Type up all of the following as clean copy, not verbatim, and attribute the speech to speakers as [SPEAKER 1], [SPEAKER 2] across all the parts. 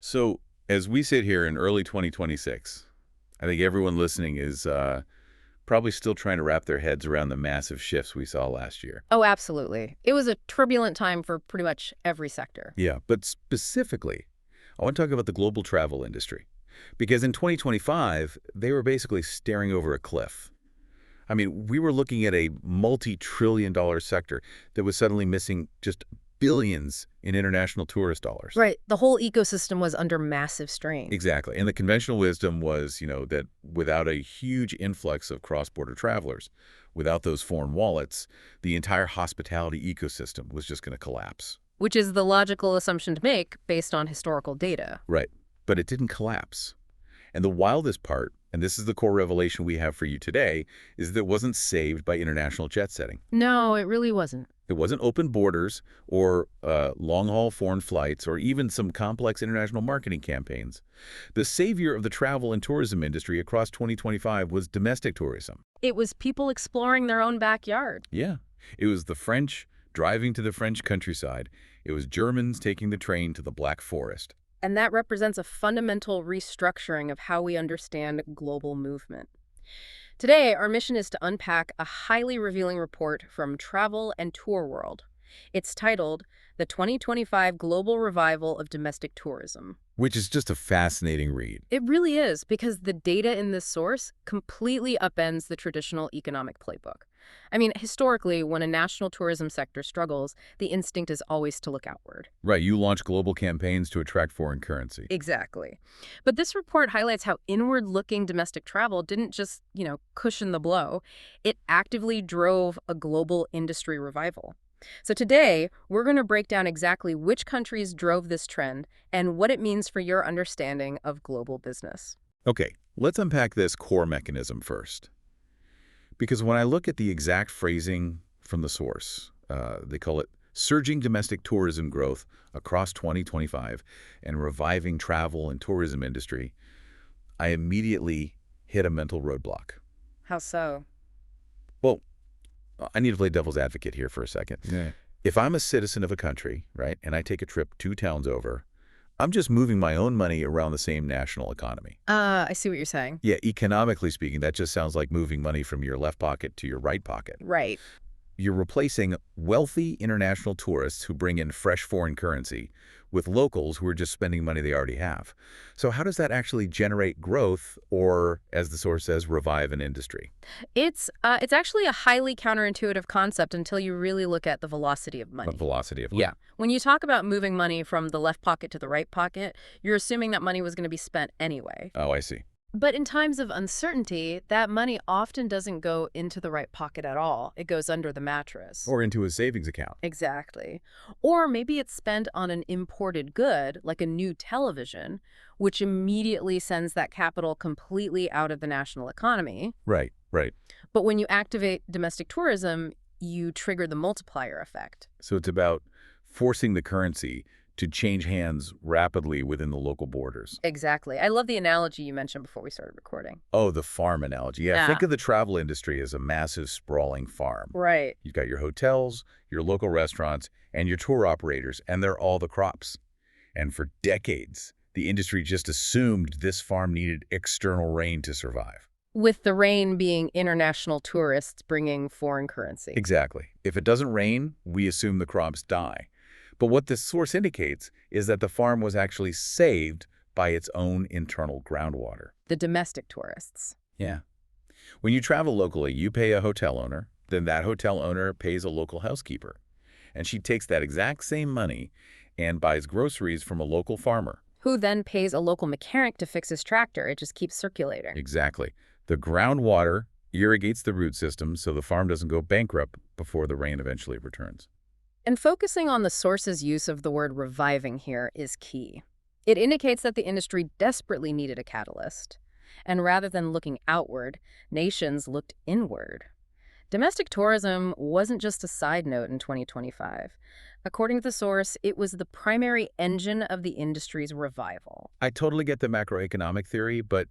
[SPEAKER 1] So, as we sit here in early 2026, I think everyone listening is probably still trying to wrap their heads around the massive shifts we saw last year.
[SPEAKER 2] Oh, absolutely. It was a turbulent time for pretty much every sector.
[SPEAKER 1] Yeah, but specifically, I want to talk about the global travel industry. Because in 2025, they were basically staring over a cliff. I mean, we were looking at a multi-trillion-dollar sector that was suddenly missing just billions in international tourist dollars.
[SPEAKER 2] Right. The whole ecosystem was under massive strain.
[SPEAKER 1] Exactly. And the conventional wisdom was, that without a huge influx of cross-border travelers, without those foreign wallets, the entire hospitality ecosystem was just going to collapse.
[SPEAKER 2] Which is the logical assumption to make based on historical data.
[SPEAKER 1] Right. But it didn't collapse. And the wildest part, and this is the core revelation we have for you today, is that it wasn't saved by international jet setting.
[SPEAKER 2] No, it really wasn't.
[SPEAKER 1] It wasn't open borders or long-haul foreign flights or even some complex international marketing campaigns. The savior of the travel and tourism industry across 2025 was domestic tourism.
[SPEAKER 2] It was people exploring their own backyard.
[SPEAKER 1] Yeah. It was the French driving to the French countryside. It was Germans taking the train to the Black Forest.
[SPEAKER 2] And that represents a fundamental restructuring of how we understand global movement. Today, our mission is to unpack a highly revealing report from Travel and Tour World. It's titled The 2025 Global Revival of Domestic Tourism.
[SPEAKER 1] Which is just a fascinating read.
[SPEAKER 2] It really is, because the data in this source completely upends the traditional economic playbook. I mean, historically, when a national tourism sector struggles, the instinct is always to look outward.
[SPEAKER 1] Right, you launch global campaigns to attract foreign currency.
[SPEAKER 2] Exactly. But this report highlights how inward-looking domestic travel didn't just, cushion the blow. It actively drove a global industry revival. So today, we're going to break down exactly which countries drove this trend and what it means for your understanding of global business.
[SPEAKER 1] Okay, let's unpack this core mechanism first. Because when I look at the exact phrasing from the source, they call it surging domestic tourism growth across 2025 and reviving travel and tourism industry, I immediately hit a mental roadblock.
[SPEAKER 2] How so?
[SPEAKER 1] Well, I need to play devil's advocate here for a second.
[SPEAKER 3] Yeah.
[SPEAKER 1] If I'm a citizen of a country, right, and I take a trip 2 towns over, I'm just moving my own money around the same national economy.
[SPEAKER 2] I see what you're saying.
[SPEAKER 1] Yeah, economically speaking, that just sounds like moving money from your left pocket to your right pocket.
[SPEAKER 2] Right.
[SPEAKER 1] You're replacing wealthy international tourists who bring in fresh foreign currency with locals who are just spending money they already have. So how does that actually generate growth or, as the source says, revive an industry?
[SPEAKER 2] It's actually a highly counterintuitive concept until you really look at the velocity of money.
[SPEAKER 1] The velocity of
[SPEAKER 2] Yeah. When you talk about moving money from the left pocket to the right pocket, you're assuming that money was going to be spent anyway.
[SPEAKER 1] Oh, I see.
[SPEAKER 2] But in times of uncertainty, that money often doesn't go into the right pocket at all. It goes under the mattress.
[SPEAKER 1] Or into a savings account.
[SPEAKER 2] Exactly. Or maybe it's spent on an imported good, like a new television, which immediately sends that capital completely out of the national economy.
[SPEAKER 1] Right, right.
[SPEAKER 2] But when you activate domestic tourism, you trigger the multiplier effect.
[SPEAKER 1] So it's about forcing the currency to change hands rapidly within the local borders.
[SPEAKER 2] Exactly. I love the analogy you mentioned before we started recording.
[SPEAKER 1] Oh, the farm analogy. Yeah,
[SPEAKER 2] Yeah.
[SPEAKER 1] think of the travel industry as a massive sprawling farm.
[SPEAKER 2] Right.
[SPEAKER 1] You've got your hotels, your local restaurants, and your tour operators, and they're all the crops. And for decades, the industry just assumed this farm needed external rain to survive.
[SPEAKER 2] With the rain being international tourists bringing foreign currency.
[SPEAKER 1] Exactly. If it doesn't rain, we assume the crops die. But what this source indicates is that the farm was actually saved by its own internal groundwater.
[SPEAKER 2] The domestic tourists.
[SPEAKER 1] Yeah. When you travel locally, you pay a hotel owner, then that hotel owner pays a local housekeeper. And she takes that exact same money and buys groceries from a local farmer.
[SPEAKER 2] Who then pays a local mechanic to fix his tractor. It just keeps circulating.
[SPEAKER 1] Exactly. The groundwater irrigates the root system so the farm doesn't go bankrupt before the rain eventually returns.
[SPEAKER 2] And focusing on the source's use of the word reviving here is key. It indicates that the industry desperately needed a catalyst. And rather than looking outward, nations looked inward. Domestic tourism wasn't just a side note in 2025. According to the source, it was the primary engine of the industry's revival.
[SPEAKER 1] I totally get the macroeconomic theory, but,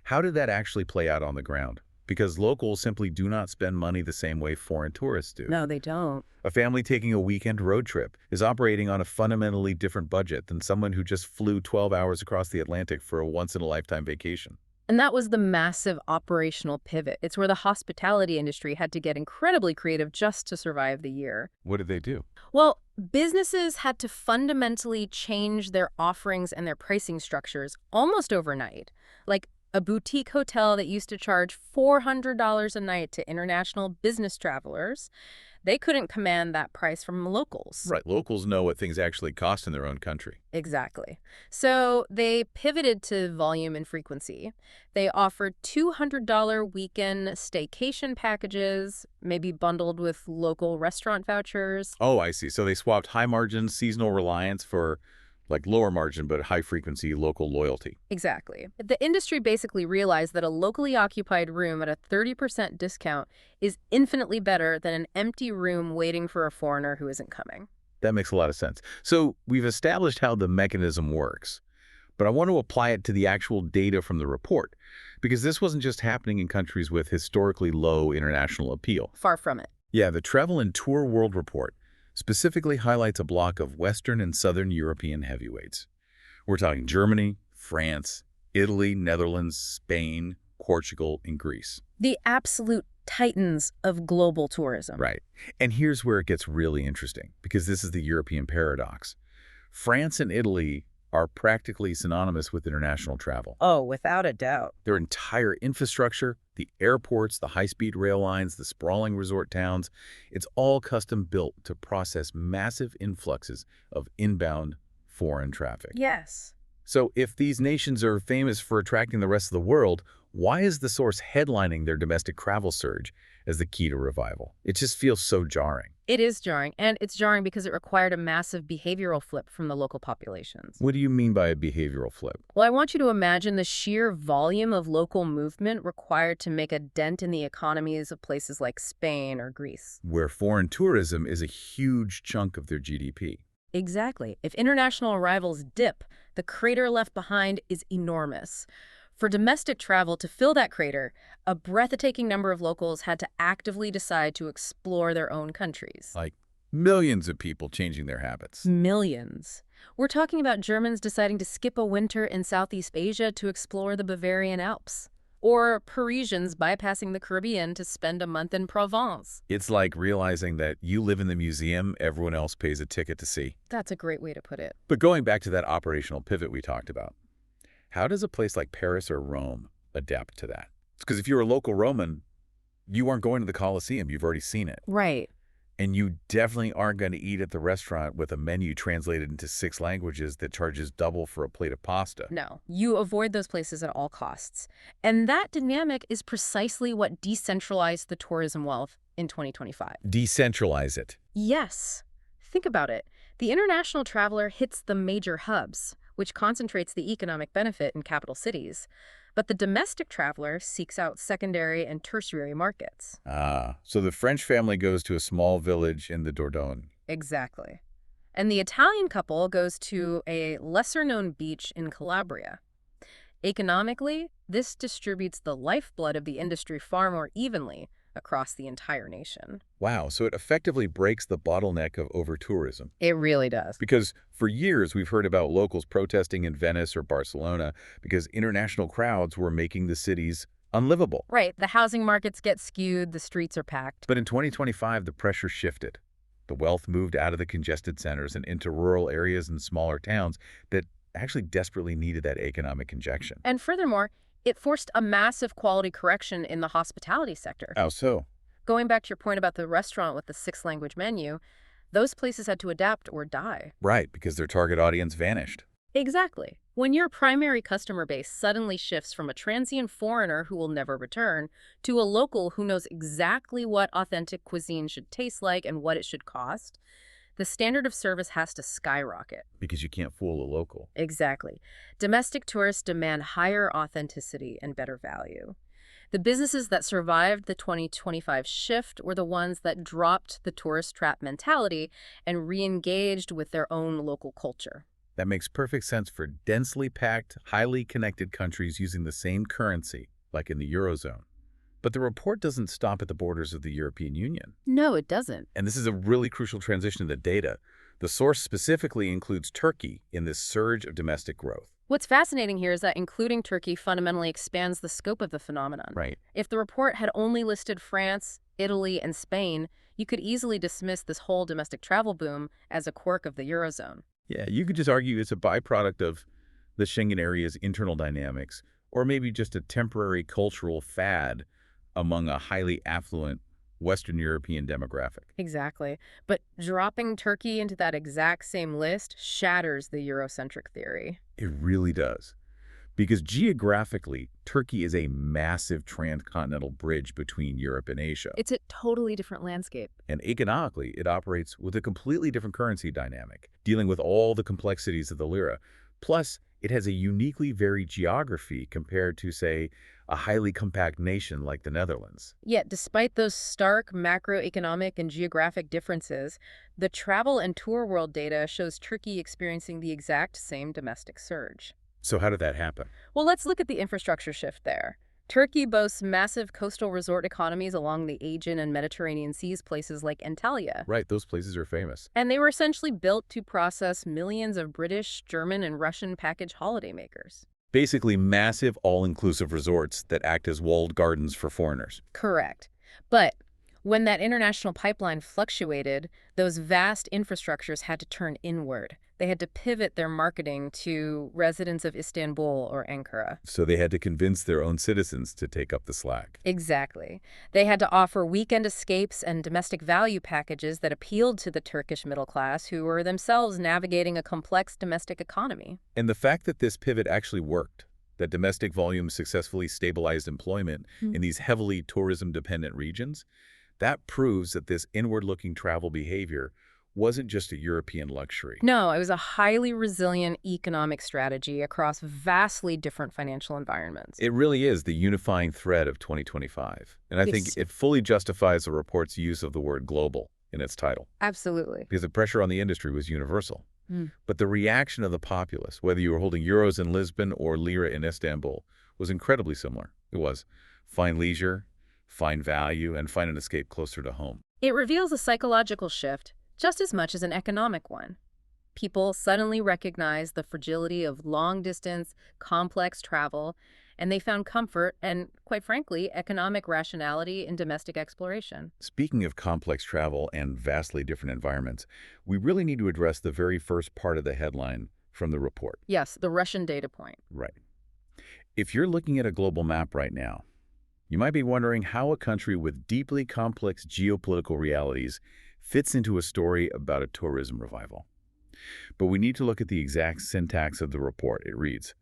[SPEAKER 1] how did that actually play out on the ground? because locals simply do not spend money the same way foreign tourists do.
[SPEAKER 2] No, they don't.
[SPEAKER 1] A family taking a weekend road trip is operating on a fundamentally different budget than someone who just flew 12 hours across the Atlantic for a once-in-a-lifetime vacation.
[SPEAKER 2] And that was the massive operational pivot. It's where the hospitality industry had to get incredibly creative just to survive the year.
[SPEAKER 1] What did they do?
[SPEAKER 2] Well, businesses had to fundamentally change their offerings and their pricing structures almost overnight. Like a boutique hotel that used to charge $400 a night to international business travelers, they couldn't command that price from locals.
[SPEAKER 1] Right, locals know what things actually cost in their own country.
[SPEAKER 2] Exactly. So they pivoted to volume and frequency. They offered $200 weekend staycation packages, maybe bundled with local restaurant vouchers.
[SPEAKER 1] Oh, I see. So they swapped high-margin seasonal reliance for lower margin but high-frequency local loyalty.
[SPEAKER 2] Exactly. The industry basically realized that a locally occupied room at a 30% discount is infinitely better than an empty room waiting for a foreigner who isn't coming.
[SPEAKER 1] That makes a lot of sense. So we've established how the mechanism works, but I want to apply it to the actual data from the report, because this wasn't just happening in countries with historically low international appeal.
[SPEAKER 2] Far from it.
[SPEAKER 1] Yeah, the Travel and Tour World Report specifically highlights a block of Western and Southern European heavyweights. We're talking Germany, France, Italy, Netherlands, Spain, Portugal, and Greece.
[SPEAKER 2] The absolute titans of global tourism.
[SPEAKER 1] Right. And here's where it gets really interesting, because this is the European paradox. France and Italy are practically synonymous with international travel.
[SPEAKER 2] Oh, without a doubt.
[SPEAKER 1] Their entire infrastructure, the airports, the high-speed rail lines, the sprawling resort towns, it's all custom-built to process massive influxes of inbound foreign traffic.
[SPEAKER 2] Yes.
[SPEAKER 1] So if these nations are famous for attracting the rest of the world, why is the source headlining their domestic travel surge as the key to revival? It just feels so jarring.
[SPEAKER 2] It is jarring, and it's jarring because it required a massive behavioral flip from the local populations.
[SPEAKER 1] What do you mean by a behavioral flip?
[SPEAKER 2] Well, I want you to imagine the sheer volume of local movement required to make a dent in the economies of places like Spain or Greece.
[SPEAKER 1] Where foreign tourism is a huge chunk of their GDP.
[SPEAKER 2] Exactly. If international arrivals dip, the crater left behind is enormous. For domestic travel to fill that crater, a breathtaking number of locals had to actively decide to explore their own countries.
[SPEAKER 1] Like millions of people changing their habits.
[SPEAKER 2] Millions. We're talking about Germans deciding to skip a winter in Southeast Asia to explore the Bavarian Alps. Or Parisians bypassing the Caribbean to spend a month in Provence.
[SPEAKER 1] It's like realizing that you live in the museum everyone else pays a ticket to see.
[SPEAKER 2] That's a great way to put it.
[SPEAKER 1] But going back to that operational pivot we talked about, how does a place like Paris or Rome adapt to that? Because if you're a local Roman, you aren't going to the Colosseum. You've already seen it.
[SPEAKER 2] Right.
[SPEAKER 1] And you definitely aren't going to eat at the restaurant with a menu translated into 6 languages that charges double for a plate of pasta.
[SPEAKER 2] No, you avoid those places at all costs. And that dynamic is precisely what decentralized the tourism wealth in 2025.
[SPEAKER 1] Decentralize it.
[SPEAKER 2] Yes. Think about it. The international traveler hits the major hubs, which concentrates the economic benefit in capital cities. But the domestic traveler seeks out secondary and tertiary markets.
[SPEAKER 1] Ah, so the French family goes to a small village in the Dordogne.
[SPEAKER 2] Exactly. And the Italian couple goes to a lesser-known beach in Calabria. Economically, this distributes the lifeblood of the industry far more evenly across the entire nation.
[SPEAKER 1] Wow, so it effectively breaks the bottleneck of over-tourism.
[SPEAKER 2] It really does.
[SPEAKER 1] Because for years we've heard about locals protesting in Venice or Barcelona because international crowds were making the cities unlivable.
[SPEAKER 2] Right. The housing markets get skewed, the streets are packed.
[SPEAKER 1] But in 2025, the pressure shifted. The wealth moved out of the congested centers and into rural areas and smaller towns that actually desperately needed that economic injection.
[SPEAKER 2] And furthermore, it forced a massive quality correction in the hospitality sector.
[SPEAKER 1] How so?
[SPEAKER 2] Going back to your point about the restaurant with the 6-language menu, those places had to adapt or die.
[SPEAKER 1] Right, because their target audience vanished.
[SPEAKER 2] Exactly. When your primary customer base suddenly shifts from a transient foreigner who will never return to a local who knows exactly what authentic cuisine should taste like and what it should cost, the standard of service has to skyrocket.
[SPEAKER 1] Because you can't fool a local.
[SPEAKER 2] Exactly. Domestic tourists demand higher authenticity and better value. The businesses that survived the 2025 shift were the ones that dropped the tourist trap mentality and re-engaged with their own local culture.
[SPEAKER 1] That makes perfect sense for densely packed, highly connected countries using the same currency, like in the Eurozone. But the report doesn't stop at the borders of the European Union.
[SPEAKER 2] No, it doesn't.
[SPEAKER 1] And this is a really crucial transition in the data. The source specifically includes Turkey in this surge of domestic growth.
[SPEAKER 2] What's fascinating here is that including Turkey fundamentally expands the scope of the phenomenon.
[SPEAKER 1] Right.
[SPEAKER 2] If the report had only listed France, Italy, and Spain, you could easily dismiss this whole domestic travel boom as a quirk of the Eurozone.
[SPEAKER 1] Yeah, you could just argue it's a byproduct of the Schengen area's internal dynamics, or maybe just a temporary cultural fad among a highly affluent Western European demographic.
[SPEAKER 2] Exactly. But dropping Turkey into that exact same list shatters the Eurocentric theory.
[SPEAKER 1] It really does. Because geographically, Turkey is a massive transcontinental bridge between Europe and Asia.
[SPEAKER 2] It's a totally different landscape.
[SPEAKER 1] And economically, it operates with a completely different currency dynamic, dealing with all the complexities of the lira. Plus, it has a uniquely varied geography compared to, say, a highly compact nation like the Netherlands.
[SPEAKER 2] Yet, despite those stark macroeconomic and geographic differences, the travel and tour world data shows Turkey experiencing the exact same domestic surge.
[SPEAKER 1] So how did that happen?
[SPEAKER 2] Well, let's look at the infrastructure shift there. Turkey boasts massive coastal resort economies along the Aegean and Mediterranean seas, places like Antalya.
[SPEAKER 1] Right, those places are famous.
[SPEAKER 2] And they were essentially built to process millions of British, German, and Russian package holidaymakers.
[SPEAKER 1] Basically massive all-inclusive resorts that act as walled gardens for foreigners.
[SPEAKER 2] Correct. But when that international pipeline fluctuated, those vast infrastructures had to turn inward. They had to pivot their marketing to residents of Istanbul or Ankara.
[SPEAKER 1] So they had to convince their own citizens to take up the slack.
[SPEAKER 2] Exactly. They had to offer weekend escapes and domestic value packages that appealed to the Turkish middle class, who were themselves navigating a complex domestic economy.
[SPEAKER 1] And the fact that this pivot actually worked, that domestic volume successfully stabilized employment in these heavily tourism-dependent regions, that proves that this inward-looking travel behavior wasn't just a European luxury.
[SPEAKER 2] No, it was a highly resilient economic strategy across vastly different financial environments.
[SPEAKER 1] It really is the unifying thread of 2025. And I think
[SPEAKER 2] Yes.
[SPEAKER 1] it fully justifies the report's use of the word global in its title,
[SPEAKER 2] Absolutely.
[SPEAKER 1] because the pressure on the industry was universal.
[SPEAKER 2] Mm.
[SPEAKER 1] But the reaction of the populace, whether you were holding euros in Lisbon or lira in Istanbul, was incredibly similar. It was find leisure, find value, and find an escape closer to home.
[SPEAKER 2] It reveals a psychological shift just as much as an economic one. People suddenly recognized the fragility of long-distance, complex travel, and they found comfort and, quite frankly, economic rationality in domestic exploration.
[SPEAKER 1] Speaking of complex travel and vastly different environments, we really need to address the very first part of the headline from the report.
[SPEAKER 2] Yes, the Russian data point.
[SPEAKER 1] Right. If you're looking at a global map right now, you might be wondering how a country with deeply complex geopolitical realities fits into a story about a tourism revival. But we need to look at the exact syntax of the report. It reads,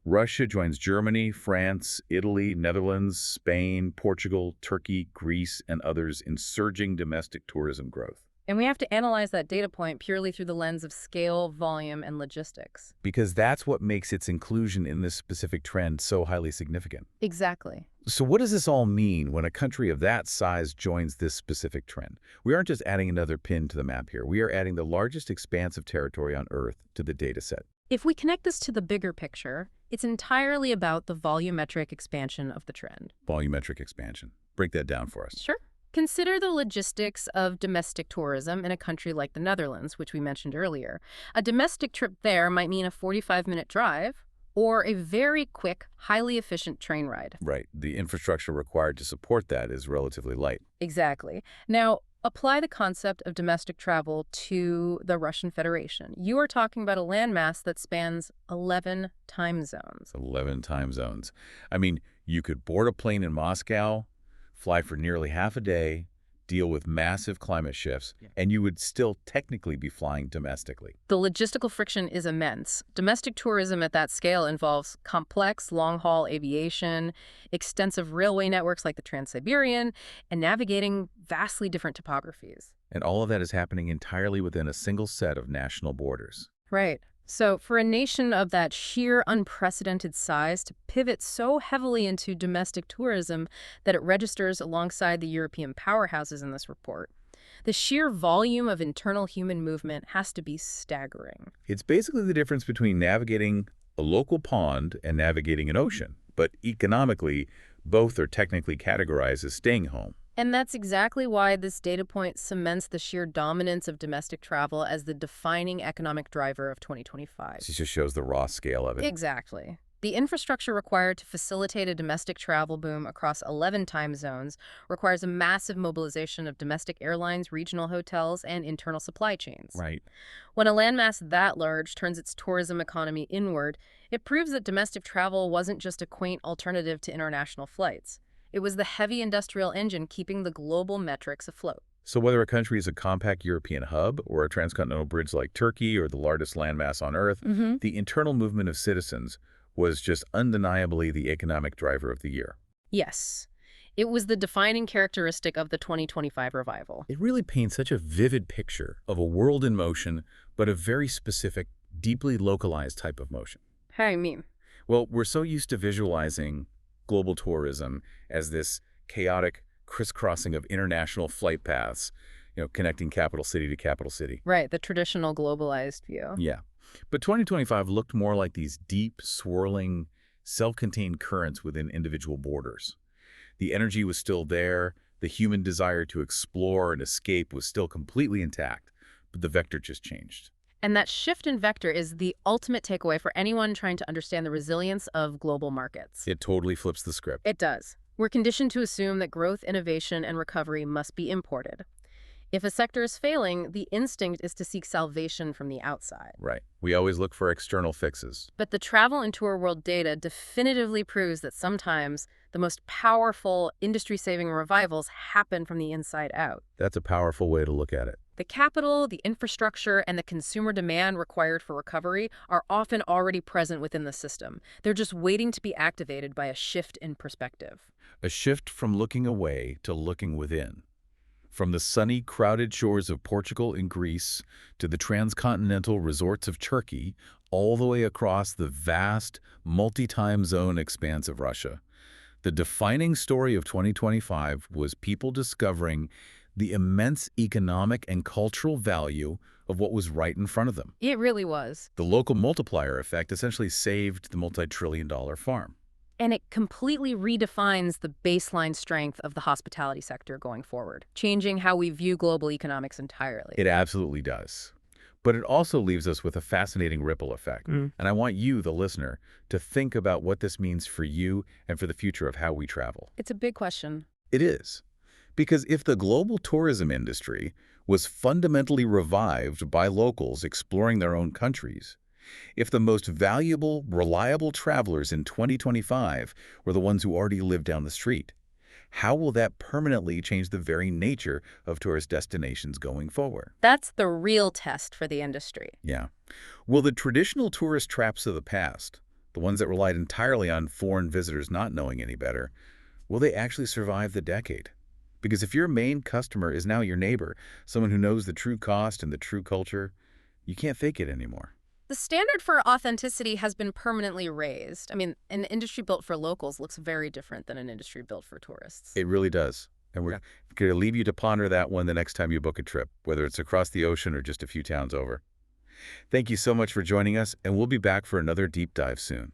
[SPEAKER 1] Russia joins Germany, France, Italy, Netherlands, Spain, Portugal, Turkey, Greece, and others in surging domestic tourism growth.
[SPEAKER 2] And we have to analyze that data point purely through the lens of scale, volume, and logistics.
[SPEAKER 1] Because that's what makes its inclusion in this specific trend so highly significant.
[SPEAKER 2] Exactly.
[SPEAKER 1] So what does this all mean when a country of that size joins this specific trend? We aren't just adding another pin to the map here. We are adding the largest expanse of territory on Earth to the data set.
[SPEAKER 2] If we connect this to the bigger picture, it's entirely about the volumetric expansion of the trend.
[SPEAKER 1] Volumetric expansion. Break that down for us.
[SPEAKER 2] Sure. Consider the logistics of domestic tourism in a country like the Netherlands, which we mentioned earlier. A domestic trip there might mean a 45-minute drive or a very quick, highly efficient train ride.
[SPEAKER 1] Right. The infrastructure required to support that is relatively light.
[SPEAKER 2] Exactly. Now, apply the concept of domestic travel to the Russian Federation. You are talking about a landmass that spans 11 time zones.
[SPEAKER 1] 11 time zones. I mean, you could board a plane in Moscow, fly for nearly half a day, deal with massive climate shifts, and you would still technically be flying domestically.
[SPEAKER 2] The logistical friction is immense. Domestic tourism at that scale involves complex long-haul aviation, extensive railway networks like the Trans-Siberian, and navigating vastly different topographies.
[SPEAKER 1] And all of that is happening entirely within a single set of national borders.
[SPEAKER 2] Right. So for a nation of that sheer unprecedented size to pivot so heavily into domestic tourism that it registers alongside the European powerhouses in this report, the sheer volume of internal human movement has to be staggering.
[SPEAKER 1] It's basically the difference between navigating a local pond and navigating an ocean. But economically, Both are technically categorized as staying home.
[SPEAKER 2] And that's exactly why this data point cements the sheer dominance of domestic travel as the defining economic driver of 2025.
[SPEAKER 1] It just shows the raw scale of it.
[SPEAKER 2] Exactly. The infrastructure required to facilitate a domestic travel boom across 11 time zones requires a massive mobilization of domestic airlines, regional hotels, and internal supply chains.
[SPEAKER 1] Right.
[SPEAKER 2] When a landmass that large turns its tourism economy inward, it proves that domestic travel wasn't just a quaint alternative to international flights. It was the heavy industrial engine keeping the global metrics afloat.
[SPEAKER 1] So whether a country is a compact European hub or a transcontinental bridge like Turkey or the largest landmass on Earth, the internal movement of citizens was just undeniably the economic driver of the year.
[SPEAKER 2] Yes, it was the defining characteristic of the 2025 revival.
[SPEAKER 1] It really paints such a vivid picture of a world in motion, but a very specific, deeply localized type of motion.
[SPEAKER 2] How do you mean?
[SPEAKER 1] Well, we're so used to visualizing global tourism as this chaotic crisscrossing of international flight paths, connecting capital city to capital city.
[SPEAKER 2] Right, the traditional globalized view.
[SPEAKER 1] Yeah. But 2025 looked more like these deep, swirling, self-contained currents within individual borders. The energy was still there, the human desire to explore and escape was still completely intact, but the vector just changed.
[SPEAKER 2] And that shift in vector is the ultimate takeaway for anyone trying to understand the resilience of global markets.
[SPEAKER 1] It totally flips the script.
[SPEAKER 2] It does. We're conditioned to assume that growth, innovation, and recovery must be imported. If a sector is failing, the instinct is to seek salvation from the outside.
[SPEAKER 1] Right. We always look for external fixes.
[SPEAKER 2] But the travel and tour world data definitively proves that sometimes the most powerful industry-saving revivals happen from the inside out.
[SPEAKER 1] That's a powerful way to look at it.
[SPEAKER 2] The capital, the infrastructure, and the consumer demand required for recovery are often already present within the system. They're just waiting to be activated by a shift in perspective.
[SPEAKER 1] A shift from looking away to looking within. From the sunny, crowded shores of Portugal and Greece to the transcontinental resorts of Turkey, all the way across the vast, multi-time zone expanse of Russia. The defining story of 2025 was people discovering the immense economic and cultural value of what was right in front of them.
[SPEAKER 2] It really was.
[SPEAKER 1] The local multiplier effect essentially saved the multi-trillion-dollar farm.
[SPEAKER 2] And it completely redefines the baseline strength of the hospitality sector going forward, changing how we view global economics entirely.
[SPEAKER 1] It absolutely does. But it also leaves us with a fascinating ripple effect. And I want you, the listener, to think about what this means for you and for the future of how we travel.
[SPEAKER 2] It's a big question.
[SPEAKER 1] It is. Because if the global tourism industry was fundamentally revived by locals exploring their own countries, if the most valuable, reliable travelers in 2025 were the ones who already lived down the street, how will that permanently change the very nature of tourist destinations going forward?
[SPEAKER 2] That's the real test for the industry.
[SPEAKER 1] Yeah. Will the traditional tourist traps of the past, the ones that relied entirely on foreign visitors not knowing any better, will they actually survive the decade? Because if your main customer is now your neighbor, someone who knows the true cost and the true culture, you can't fake it anymore.
[SPEAKER 2] The standard for authenticity has been permanently raised. I mean, an industry built for locals looks very different than an industry built for tourists.
[SPEAKER 1] It really does. And we're going to leave you to ponder that one the next time you book a trip, whether it's across the ocean or just a few towns over. Thank you so much for joining us, and we'll be back for another deep dive soon.